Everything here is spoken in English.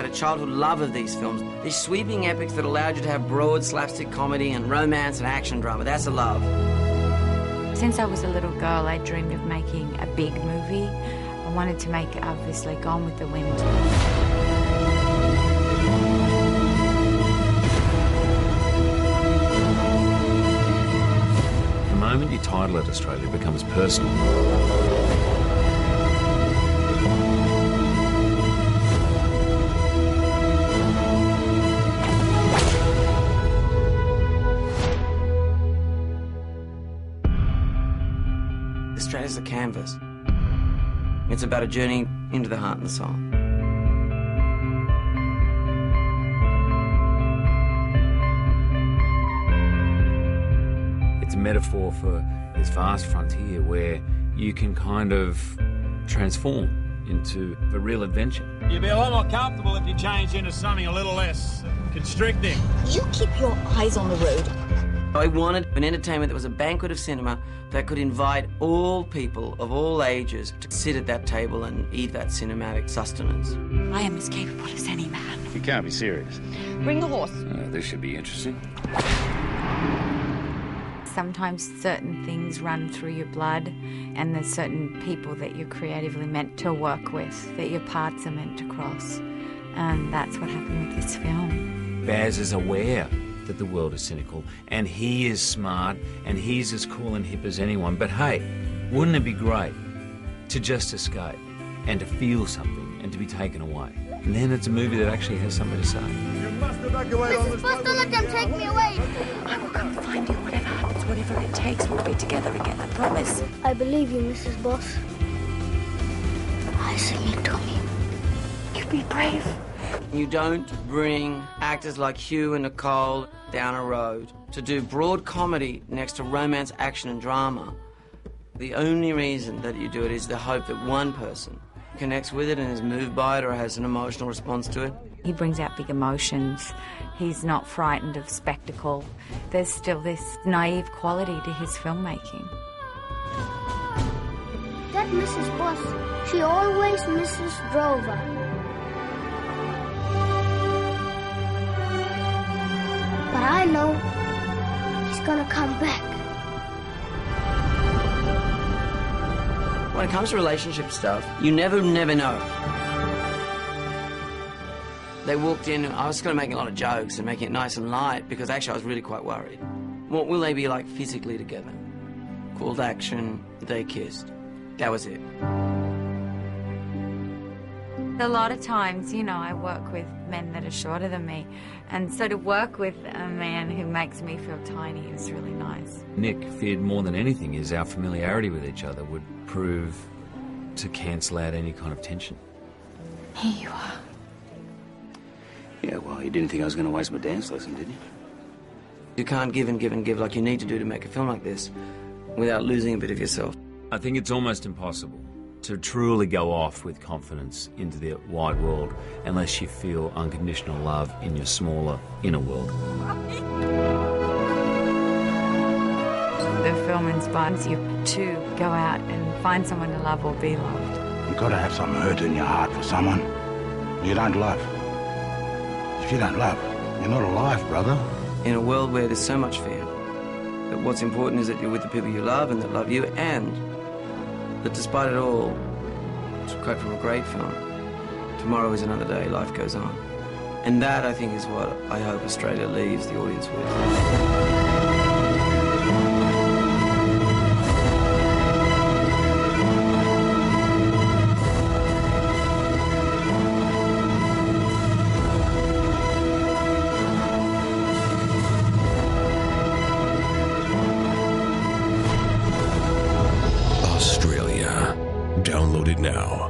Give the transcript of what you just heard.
had a childhood love of these films. These sweeping epics that allowed you to have broad slapstick comedy and romance and action drama. That's a love. Since I was a little girl, I dreamed of making a big movie. I wanted to make, obviously, Gone with the Wind. The moment you title it Australia, it becomes personal. Australia's the canvas. It's about a journey into the heart and the soul. It's a metaphor for this vast frontier where you can kind of transform into a real adventure. You'd be a lot more comfortable if you changed into something a little less constricting. You keep your eyes on the road. I wanted an entertainment that was a banquet of cinema that could invite all people of all ages to sit at that table and eat that cinematic sustenance. I am as capable as any man. You can't be serious. Bring the horse. This should be interesting. Sometimes certain things run through your blood, and there's certain people that you're creatively meant to work with, that your paths are meant to cross. And that's what happened with this film. Baz is aware that the world is cynical, and he is smart, and he's as cool and hip as anyone. But hey, wouldn't it be great to just escape and to feel something and to be taken away? And then it's a movie that actually has something to say. You must evacuate on this. Supposed to let them take me away. I will come find you, whatever happens, whatever it takes. We'll be together again, I promise. I believe you, Mrs. Boss. I sing it to me. You be brave. You don't bring actors like Hugh and Nicole down a road to do broad comedy next to romance, action and drama. The only reason that you do it is the hope that one person connects with it and is moved by it or has an emotional response to it. He brings out big emotions. He's not frightened of spectacle. There's still this naive quality to his filmmaking. That Mrs. Boss, she always misses Drover. But I know he's gonna come back. When it comes to relationship stuff, you never know. They walked in, I was going to make a lot of jokes and making it nice and light because actually I was really quite worried. What will they be like physically together? Called action, they kissed. That was it. A lot of times, you know, I work with men that are shorter than me, and so to work with a man who makes me feel tiny is really nice. Nick feared more than anything is our familiarity with each other would prove to cancel out any kind of tension. Here you are. Yeah, well, you didn't think I was going to waste my dance lesson, did you? You can't give and give and give like you need to do to make a film like this without losing a bit of yourself. I think it's almost impossible to truly go off with confidence into the wide world unless you feel unconditional love in your smaller inner world. The film inspires you to go out and find someone to love or be loved. You've got to have some hurt in your heart for someone you don't love. If you don't love, you're not alive, brother. In a world where there's so much fear, that what's important is that you're with the people you love and that love you, and that despite it all, to quote from a great film, tomorrow is another day, life goes on. And that, I think, is what I hope Australia leaves the audience with. Australia. Download it now.